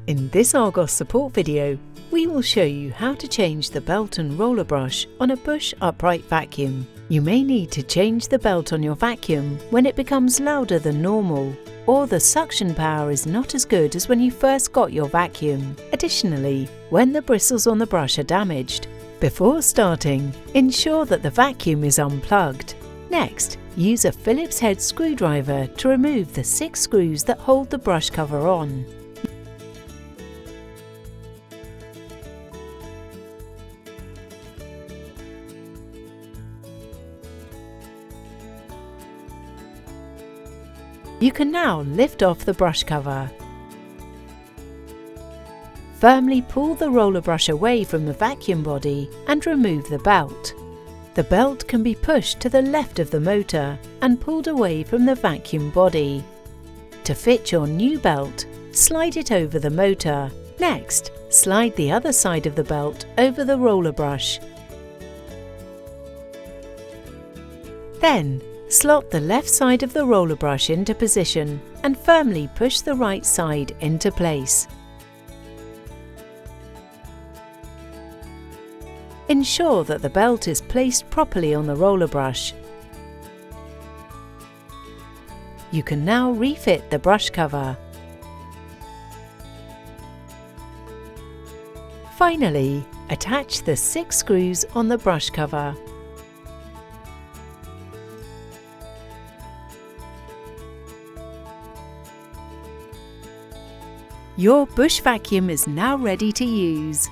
In this Argos Support video, we will show you how to change the belt and roller brush on a Bush upright vacuum. You may need to change the belt on your vacuum when it becomes louder than normal, or the suction power is not as good as when you first got your vacuum. Additionally, when the bristles on the brush are damaged. Before starting, ensure that the vacuum is unplugged. Next, use a Phillips head screwdriver to remove the 6 screws that hold the brush cover on. You can now lift off the brush cover. Firmly pull the roller brush away from the vacuum body and remove the belt. The belt can be pushed to the left of the motor and pulled away from the vacuum body. To fit your new belt, slide it over the motor. Next, slide the other side of the belt over the roller brush. Then, slot the left side of the roller brush into position and firmly push the right side into place. Ensure that the belt is placed properly on the roller brush. You can now refit the brush cover. Finally, attach the 6 screws on the brush cover. Your Bush vacuum is now ready to use.